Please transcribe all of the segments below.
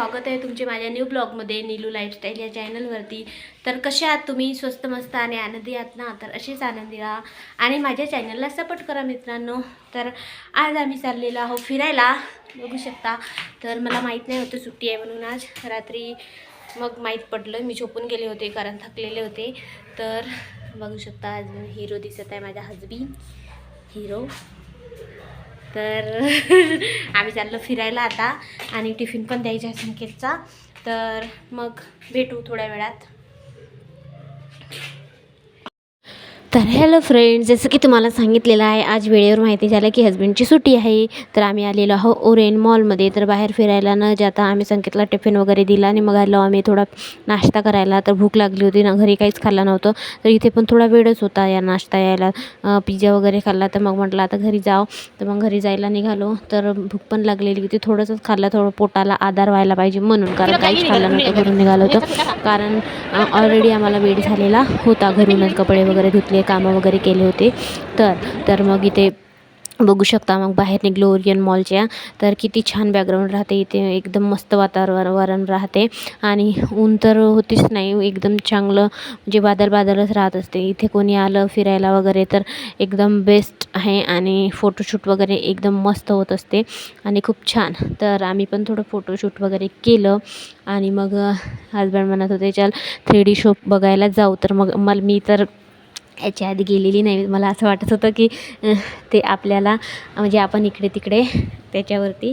स्वागत आहे तुमचे माझ्या न्यू ब्लॉगमध्ये नीलू लाईफस्टाईल या चॅनलवरती। तर कसे आहात तुम्ही? स्वस्त मस्त आणि आनंदी आहात ना? तर अशीच आनंदी राहा आणि माझ्या चॅनलला सपोर्ट करा मित्रांनो। तर आज आम्ही चाललेलो आहोत फिरायला, बघू शकता। तर मला माहीत नाही होतं सुट्टी आहे म्हणून आज रात्री मग माहीत पडलं, मी झोपून गेले होते कारण थकलेले होते। तर बघू शकता आज हिरो दिसत आहे, माझा हजबंड हिरो। तर आम्ही चाललो फिरायला आता आणि टिफिन पण द्यायचा आहे संकेतचा। तर मग भेटू थोड्या वेळात। तर हॅलो फ्रेंड्स, जसं की तुम्हाला सांगितलेलं आहे, आज वेळेवर माहिती झालं की हजबंडची सुट्टी आहे। तर आम्ही आलेलो आहोत ओरेन मॉलमध्ये। तर बाहेर फिरायला न जाता आम्ही संकेतला टिफिन वगैरे दिला आणि मग आलो आम्ही थोडा नाश्ता करायला। तर भूक लागली होती ना, घरी काहीच खाल्लं नव्हतं, तर इथे पण थोडा वेळच होता या नाश्ता यायला। पिझ्झा वगैरे खाल्ला, तर मग म्हटलं आता घरी जाऊ। तर मग घरी जायला निघालो, तर भूक पण लागलेली होती, थोडंसंच खाल्लं, थोडं पोटाला आधार व्हायला पाहिजे म्हणून, कारण काहीच खाल्लं नव्हतं, घरून निघालो होतं। कारण ऑलरेडी आम्हाला वेळ झालेला होता, घरूनच कपडे वगैरे धुतले, कामं वगैरे केले होते। तर मग इथे बघू शकता, मग बाहेर निघलो ओरियन मॉलच्या। तर किती छान बॅकग्राऊंड राहते इथे, एकदम मस्त वातावरण राहते आणि ऊन तर होतीच नाही, एकदम चांगलं म्हणजे बादलच राहत असते। इथे कोणी आलं फिरायला वगैरे तर एकदम बेस्ट आहे आणि फोटोशूट वगैरे एकदम मस्त होत असते आणि खूप छान। तर आम्ही पण थोडं फोटोशूट वगैरे केलं आणि मग हजबंड म्हणत होते चल 3D शो बघायला जाऊ। तर मग मी तर याच्या आधी गेलेली नाही, मला असं वाटत होतं की ते आपल्याला म्हणजे आपण इकडे तिकडे त्याच्यावरती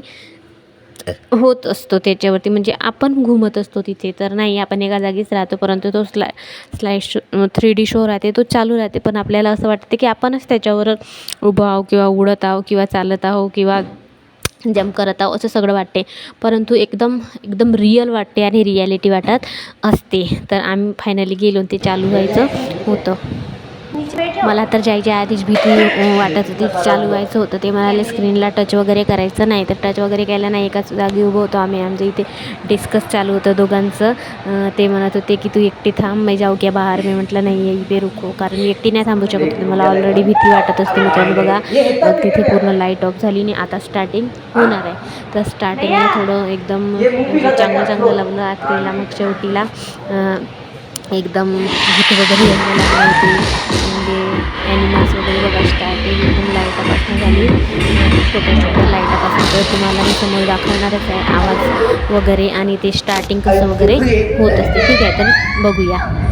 होत असतो, त्याच्यावरती म्हणजे आपण घुमत असतो तिथे। तर नाही, आपण एका जागीच राहतो, परंतु तो स्लाईड शो 3D शो राहते, तो चालू राहते, पण आपल्याला असं वाटते की आपणच त्याच्यावर उभं आहो किंवा उडत आहो किंवा चालत आहो किंवा जम्प करत आहो असं सगळं वाटते, परंतु एकदम रिअल वाटते आणि रिॲलिटी वाटत असते। तर आम्ही फायनली गेलो, ते चालू व्हायचं होतं। मला तर जायच्या आधीच भीती वाटत होती, चालू व्हायचं होतं, ते म्हणाले स्क्रीनला टच वगैरे करायचं नाही। तर टच वगैरे केलं नाही, एकाच जागी उभं होतो आम्ही, आमच्या इथे डिस्कस चालू होतं दोघांचं। ते म्हणत होते की तू एकटी थांब, मैं जाऊ क्या बाहेर। मी म्हटलं नाही आहे इथे रुको, कारण मी एकटी नाही थांबू शकत होते, मला ऑलरेडी भीती वाटत असते मित्रांनो। बघा मग तिथे पूर्ण लाईट ऑफ झाली आणि आता स्टार्टिंग होणार आहे। तर स्टार्टिंगला थोडं एकदम म्हणजे चांगलं लागलं, आखरीला मग शेवटीला एकदम भूत वगैरे यायला लागले होते, म्हणजे ॲनिमल्स वगैरे बघा। स्टार्टिंग एकदम लाईटापासून झाली, छोट्या लाईटापासून। तर तुम्हाला मी समोर दाखवणारच आहे आवाज वगैरे आणि ते स्टार्टिंग कसं वगैरे होत असते, ठीक आहे? तर बघूया।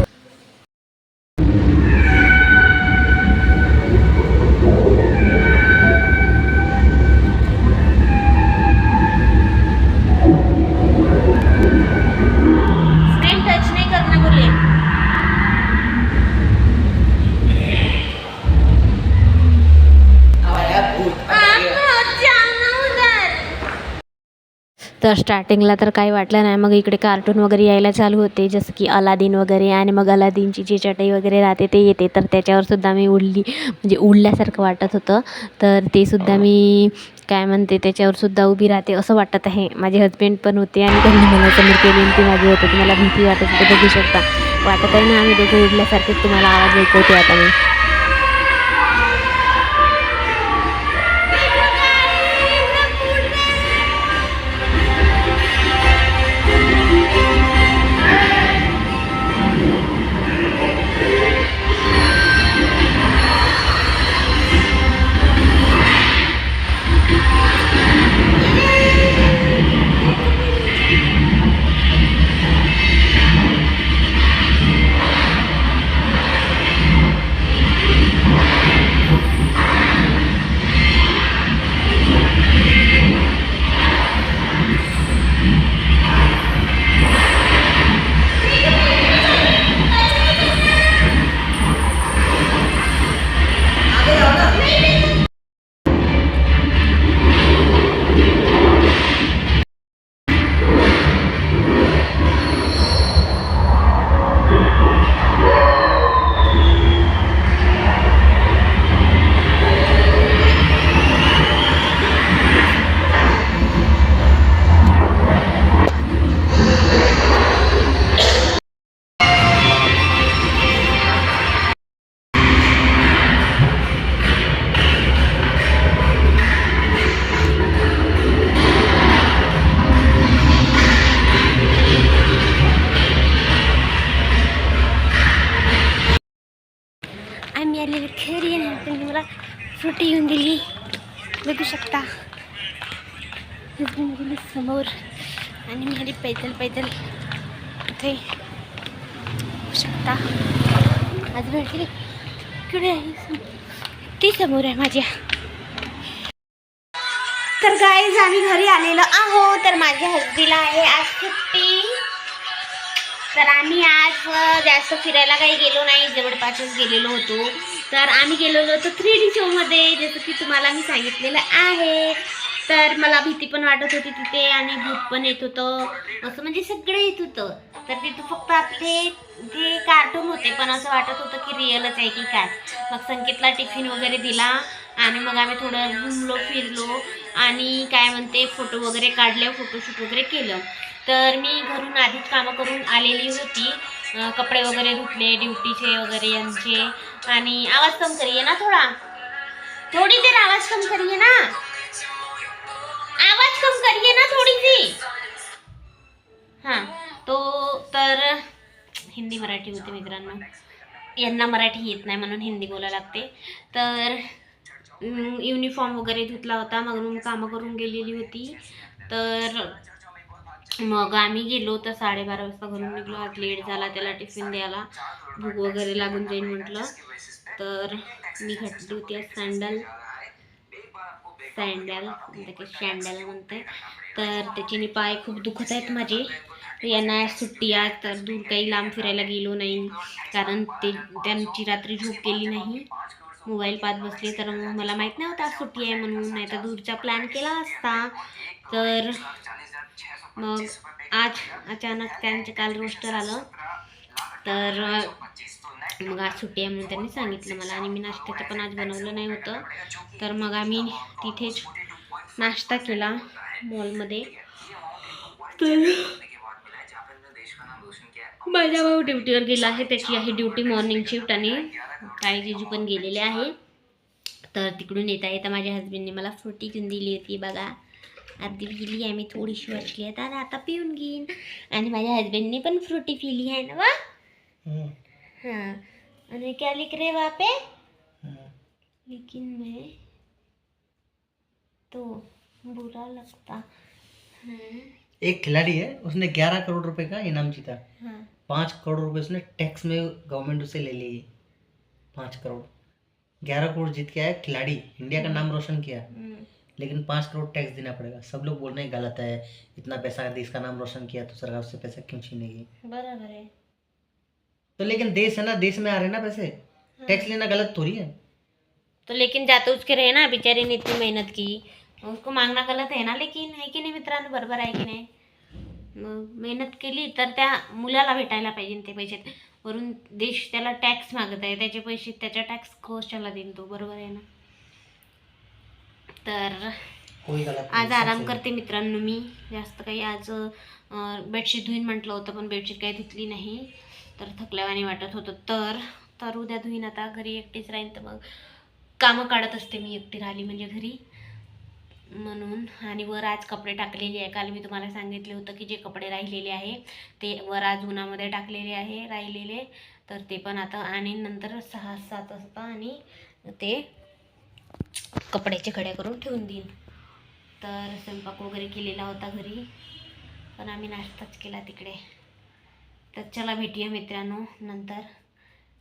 तर स्टार्टिंगला तर काही वाटलं नाही, मग इकडे कार्टून वगैरे यायला चालू होते, जसं की अलादीन वगैरे, आणि मग अलादीनची जी चटई वगैरे राहते ते येते, तर त्याच्यावरसुद्धा मी म्हणजे उडल्यासारखं वाटत होतं। तर ते सुद्धा मी काय म्हणते त्याच्यावरसुद्धा उभी राहते असं वाटत आहे। माझे हजबंड पण होते आणि त्यांनी मला समोर केली, ती माझी होती, मला भीती वाटत होती, बघू शकता वाटत आहे ना, आम्ही दोघं उडल्यासारखेच। तुम्हाला आवाज ऐकवते आता मी। हजबंड गेली समोर आणि मी आली पैदल पैदल इथे शकता. हजबंड गेली इकडे आहे, ती समोर आहे माझ्या. तर गाईज आम्ही घरी आलेलो आहो. तर माझ्या हजबीला आहे आज सुट्टी. तर आम्ही आज जास्त फिरायला काही गेलो नाही, जवळपासच गेलेलो होतो. तर आम्ही गेलेलो होतो 3D शोमध्ये, जसं की तुम्हाला मी सांगितलेलं आहे. तर मला भीती पण वाटत होती तिथे आणि भूत पण येत होतं, असं म्हणजे सगळं येत होतं. तर तिथं फक्त आपले जे कार्टून होते, पण असं वाटत होतं की रिअलच आहे की काय. मग संकेतला टिफिन वगैरे दिला आणि मग आम्ही थोडं घुमलो फिरलो आणि काय म्हणते फोटो वगैरे काढले, फोटोशूट वगैरे केलं. तर मी घरून आधीच कामं करून आलेली होती, कपडे वगैरे धुतले ड्युटीचे वगैरे यांचे. आणि आवाज कम करिए ना, थोड़ी देर आवाज कम करिए ना, आवाज कम करिए ना थोड़ी सी. हां तो तर हिंदी मराठी होते मित्रांनो, यांना मराठी येत नाही म्हणून हिंदी बोलायला लागते. तर युनिफॉर्म वगैरे धुतला होता, मग कामं करून गेलेली होती. तर मग आम्ही गेलो तर 12:30 वाजता घरून निघलो. आज लेट झाला त्याला टिफिन द्यायला, भूक वगैरे लागून जाईल म्हटलं. तर मी घातली होती आज शँडल म्हणते. तर त्याची पाय खूप दुखत आहेत माझे. यांना सुट्टी आज, तर दूर काही लांब फिरायला गेलो नाही कारण त्यांची रात्री झोप गेली नाही, मोबाईल पाहत बसले. तर मग मला माहीत नव्हतं आज सुट्टी आहे म्हणून, नाही तर दूरचा प्लॅन केला असता. तर मग आज अचानक त्यांचं काल रोस्टर आलं, तर मग आज सुट्टी आहे म्हणून त्यांनी सांगितलं मला. आणि मी नाश्त्याचं पण आज बनवलं नाही होतं. तर मग आम्ही तिथेच नाश्ता केला मॉलमध्ये. तर माझा भाऊ ड्युटीवर गेला आहे, त्याची आहे ड्युटी मॉर्निंग शिफ्ट आणि काही जिजू पण गेलेले आहे. तर तिकडून येता येता माझ्या हजबंडने मला फ्रुटी घेऊन दिली होती बघा. अर्धी पिली आहे मी, थोडीशी वाटली आहे तर आता पिऊन घेईन. आणि माझ्या हजबंडने पण फ्रुटी पिली आहे ना वा. हाँ और क्या लिख रहे वहाँ पे, लेकिन मैं तो बुरा लगता. एक खिलाड़ी है, उसने 11 करोड़ रुपए का इनाम जीता. हाँ 5 करोड़ रुपए उसने टैक्स में गवर्नमेंट उसे ले ली. 5 करोड़ 11 करोड़ जीत के आया खिलाड़ी, इंडिया का नाम रोशन किया, लेकिन 5 करोड़ टैक्स देना पड़ेगा. सब लोग बोल रहे हैं गलत है, इतना पैसा देश का नाम रोशन किया तो सरकार उससे पैसा क्यों छीनेगी. बराबर है. तो लेकिन देश है ना, देश में आ रहे हैं ना पैसे, टैक्स लेना गलत थोड़ी है. तो लेकिन जाते उसके रहे ना, बेचारे ने इतनी मेहनत की, उसको मागना गलत है ना. लेकिन है की नाही मित्रांनो, बरोबर आहे की नाही. मेहनत केली तर त्या मुलाला भेटायला पाहिजे ते पैसे. वरून देश त्याला टॅक्स मागत आहे, त्याचे पैसे त्याच्या टॅक्स कशाला देईन तो, बरोबर आहे ना. तर आज आराम करते मित्रांनो मी. जास्त काही आज बेडशीट धुईन म्हटलं होतं, पण बेडशीट काही धुतली नाही, तर थकल्यावानी वाटत होतं. तर उद्या धुईन. आता घरी एकटीच राहीन तर मग कामं काढत असते मी, एकटी राहिली म्हणजे घरी म्हणून. आणि वर आज कपडे टाकलेले आहे. काल मी तुम्हाला सांगितले होतं की जे कपडे राहिलेले आहे ते वर आज उन्हामध्ये टाकलेले आहे राहिलेले, तर ते पण आता आणि नंतर 6-7 वाजता आणि ते कपड्याचे घड्या करून ठेवून देईन. तर स्वयंपाक वगैरे केलेला होता घरी, पण आम्ही नाश्ताच केला तिकडे. तर चला भेटूया मित्रांनो नंतर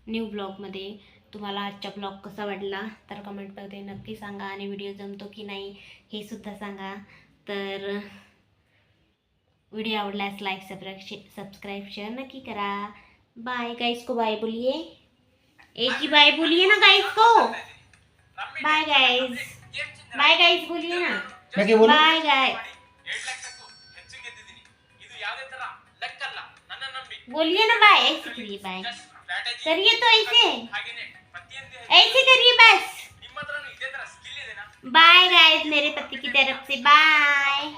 न्यू ब्लॉगमध्ये. तुम्हाला आजचा ब्लॉग कसा वाटला तर कमेंटमध्ये नक्की सांगा, आणि व्हिडिओ जमतो की नाही हे सुद्धा सांगा. तर व्हिडिओ आवडल्यास लाईक सबस्क्राईब शेअर नक्की करा. बाय गाइस को बाय बोलिए, एक ही बाय बोलिए ना गाइस को. बाय गाइस, बाय गाइस बोलिए ना. बाय गाइस बोलिए ना, बाय ऐसे करिए, बाय करिए तो ऐसे करिए बस. बाय गाइस मेरे पति की तरफ से बाय.